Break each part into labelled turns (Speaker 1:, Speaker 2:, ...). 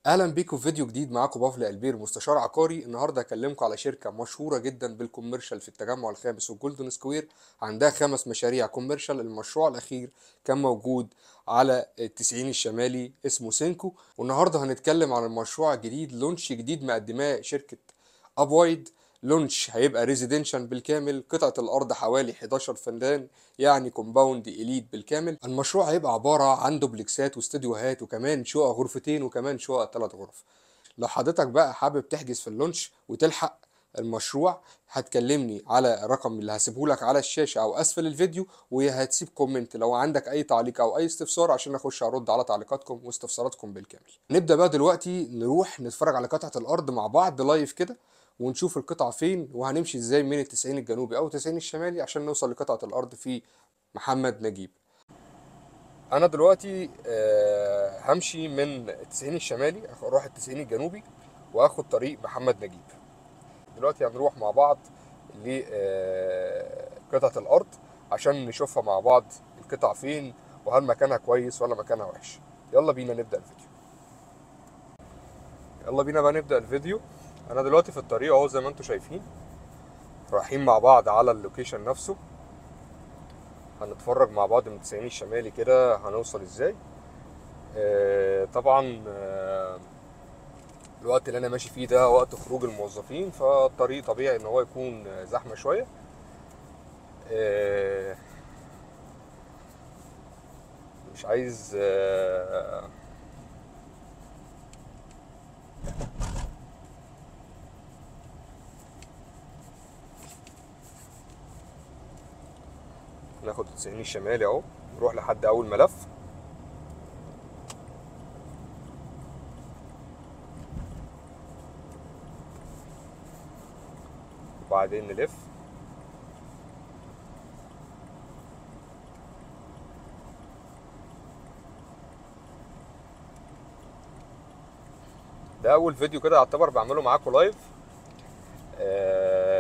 Speaker 1: اهلا بيكم في فيديو جديد. معاكم بافل البير مستشار عقاري. النهارده هكلمكم على شركه مشهوره جدا بالكوميرشال في التجمع الخامس والجولدن سكوير. عندها 5 مشاريع كوميرشال. المشروع الاخير كان موجود على التسعين الشمالي اسمه سينكو، والنهارده هنتكلم عن المشروع الجديد، لونش جديد مقدماه شركه ابوايد. لونش هيبقى ريزيدنشال بالكامل، قطعة الأرض حوالي 11 فدان، يعني كومباوند إليت بالكامل. المشروع هيبقى عبارة عن دوبلكسات واستديوهات وكمان شقق غرفتين وكمان شقق 3 غرف. لو حضرتك بقى حابب تحجز في اللونش وتلحق المشروع، هتكلمني على الرقم اللي هسيبهولك على الشاشة أو أسفل الفيديو، وهتسيب كومنت لو عندك أي تعليق أو أي استفسار عشان أخش أرد على تعليقاتكم واستفساراتكم بالكامل. نبدأ بقى دلوقتي نروح نتفرج على قطعة الأرض مع بعض لايف كده، ونشوف القطعة فين وهنمشي ازاي من التسعين الجنوبي او التسعين الشمالي عشان نوصل لقطعة الارض في محمد نجيب. انا دلوقتي همشي من التسعين الشمالي اروح التسعين الجنوبي واخد طريق محمد نجيب. دلوقتي هنروح مع بعض لقطعة الارض عشان نشوفها مع بعض، القطع فين وهل مكانها كويس ولا مكانها وحش. يلا بينا نبدأ الفيديو. يلا بينا بقى نبدأ الفيديو. انا دلوقتي في الطريق اهو زي ما انتم شايفين، رايحين مع بعض على اللوكيشن نفسه. هنتفرج مع بعض من التسعين الشمالي كده هنوصل ازاي. طبعا الوقت اللي انا ماشي فيه ده وقت خروج الموظفين، فالطريق طبيعي ان هو يكون زحمة شوية. آه، مش عايز ناخد التسعين الشمالي اهو، نروح لحد اول ملف وبعدين نلف. ده اول فيديو كده يعتبر بعمله معاكم لايف.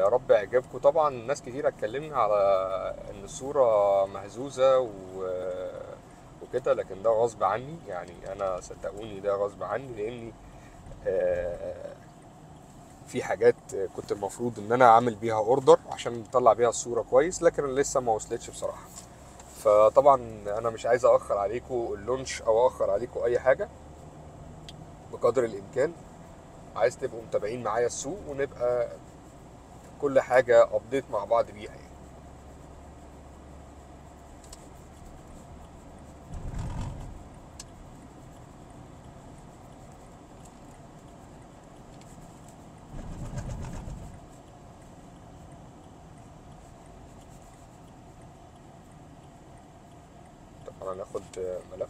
Speaker 1: يا رب يعجبكم. طبعا ناس كتير اتكلمنا على ان الصورة مهزوزة وكده، لكن ده غصب عني، يعني انا صدقوني ده غصب عني، لاني آه، في حاجات كنت المفروض ان انا اعمل بيها اوردر عشان نطلع بيها الصورة كويس، لكن لسه ما وصلتش بصراحة. فطبعا انا مش عايز اخر عليكم اللونش او اخر عليكم اي حاجة. بقدر الامكان عايز تبقوا متابعين معايا السوق، ونبقى كل حاجة ابديت مع بعض بيها يعني. طبعا هناخد ملف.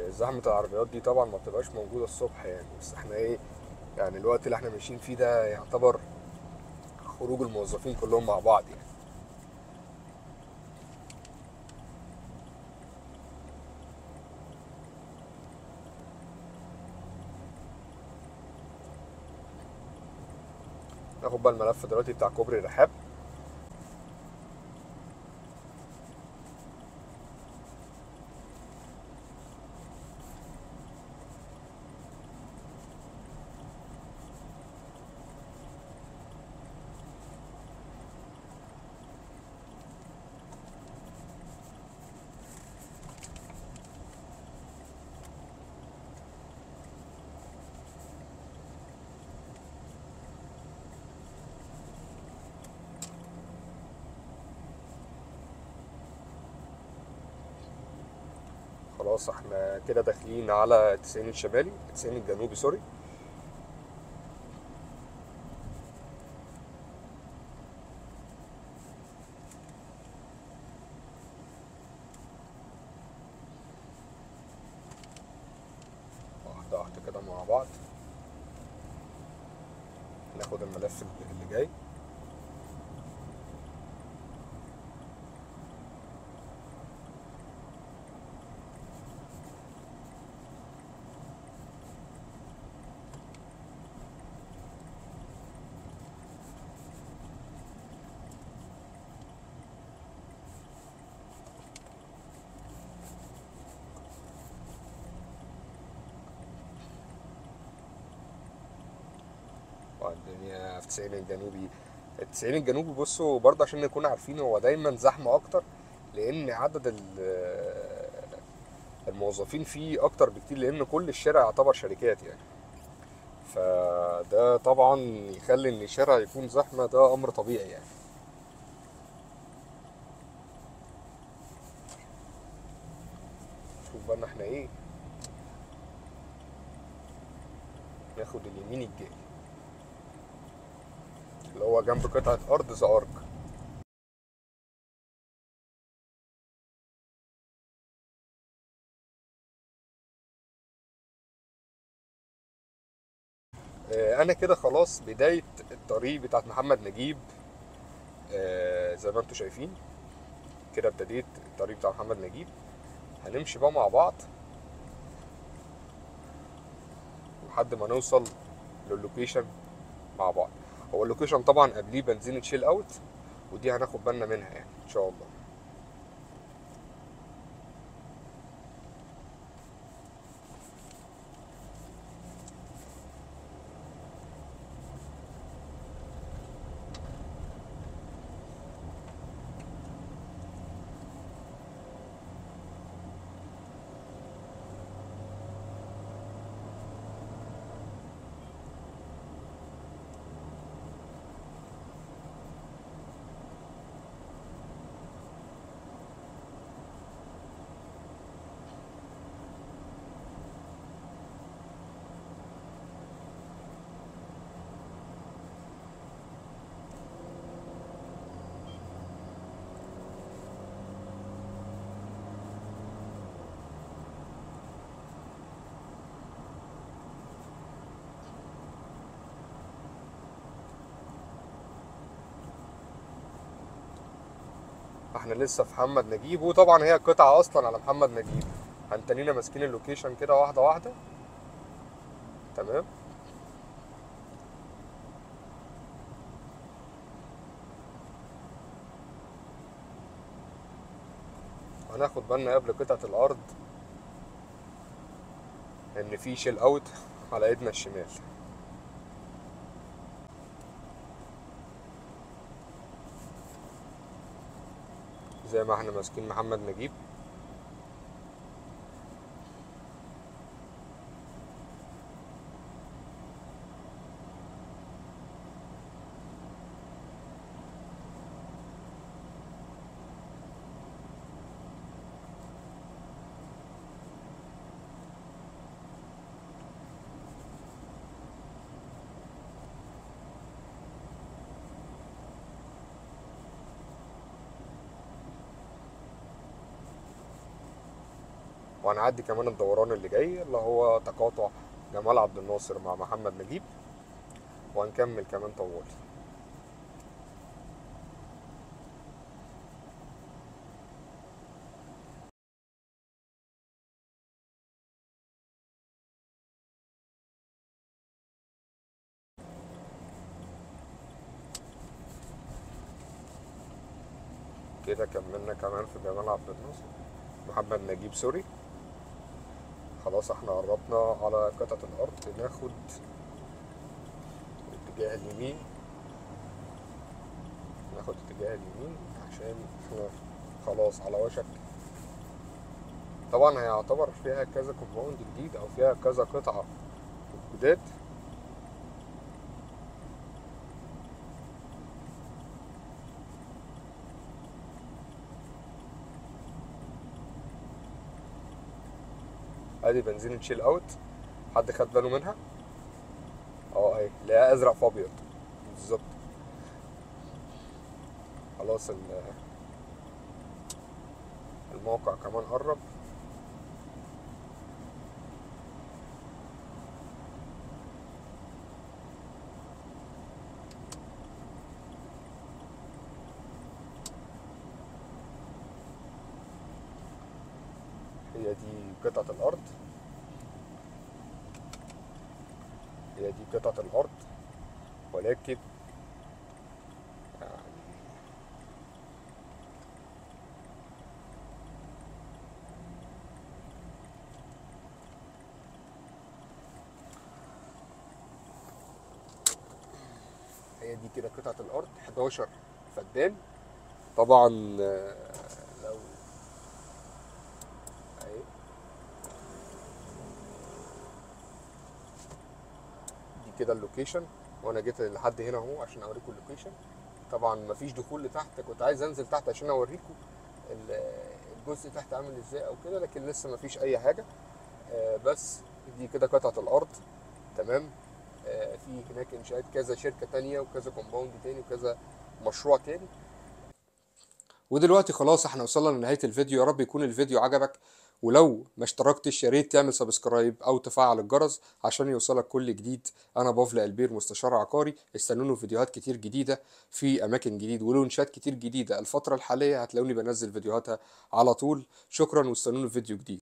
Speaker 1: زحمة العربيات دي طبعا ما بتبقاش موجودة الصبح يعني، بس احنا ايه، يعني الوقت اللي احنا ماشيين فيه ده يعتبر خروج الموظفين كلهم مع بعض يعني. ناخد بقى الملف دلوقتي بتاع كوبري الرحاب. خلاص احنا كده داخلين على التسعين الشمالي، التسعين الجنوبي سوري. واحدة واحدة كده مع بعض. ناخد الملف اللي جاي. الدنيا في 90 الجنوبي. التسعين الجنوبي بصوا برضه عشان نكون عارفين هو دايما زحمة أكتر، لأن عدد الموظفين فيه أكتر بكتير، لأن كل الشارع يعتبر شركات يعني. فده طبعا يخلي إن الشارع يكون زحمة، ده أمر طبيعي يعني. شوف بقى إن احنا إيه، ناخد اليمين الجاي اللي هو جنب قطعة أرض ذا أرك. أنا كده خلاص بداية الطريق بتاعت محمد نجيب. زي ما انتوا شايفين كده ابتديت الطريق بتاع محمد نجيب. هنمشي بقى مع بعض لحد ما نوصل للوكيشن مع بعض. هو اللوكيشن طبعا قبليه بنزينة شيل اوت، ودي هناخد بالنا منها يعني ان شاء الله. احنا لسه في محمد نجيب، وطبعا هي قطعة اصلا على محمد نجيب. هنتنينا ماسكين اللوكيشن كده واحدة واحدة. تمام. هناخد بالنا قبل قطعة الارض ان في شيل اوت على ايدنا الشمال. زي ما احنا ماسكين محمد نجيب. وهنعدي كمان الدوران اللي جاي اللي هو تقاطع جمال عبد الناصر مع محمد نجيب، وهنكمل كمان طوال. كده كملنا كمان في جمال عبد الناصر، محمد نجيب سوري. خلاص احنا قربنا على قطعة الأرض، ناخد اتجاه اليمين. ناخد اتجاه اليمين عشان احنا خلاص على وشك. طبعا هيعتبر فيها كذا كومباوند جديد او فيها كذا قطعة جداد. ادي بنزين تشيل اوت، حد خد باله منها؟ اه اهي اللي هي ازرق في ابيض بالظبط. خلاص الموقع كمان قرب. هي دي قطعة الارض، هي دي قطعة الارض، ولكن يعني دي كده قطعة الارض 11 فدان. طبعا لو اهي دي كده اللوكيشن، وانا جيت لحد هنا اهو عشان اوريكم اللوكيشن. طبعا مفيش دخول لتحت، كنت عايز انزل تحت عشان اوريكم الجزء تحت عامل ازاي او كده، لكن لسه مفيش اي حاجه. بس دي كده قطعه الارض. تمام. في هناك انشاءات كذا شركه تانية وكذا كومباوند تاني وكذا مشروع تاني. ودلوقتي خلاص احنا وصلنا لنهايه الفيديو. يا رب يكون الفيديو عجبك، ولو ما اشتركتش يا ريت تعمل سبسكرايب او تفعل الجرس عشان يوصلك كل جديد. انا بافلا البير مستشار عقاري، استنوني في فيديوهات كتير جديده في اماكن جديد ولونشات كتير جديده. الفتره الحاليه هتلاقوني بنزل فيديوهاتها على طول. شكرا واستنوني في فيديو جديد.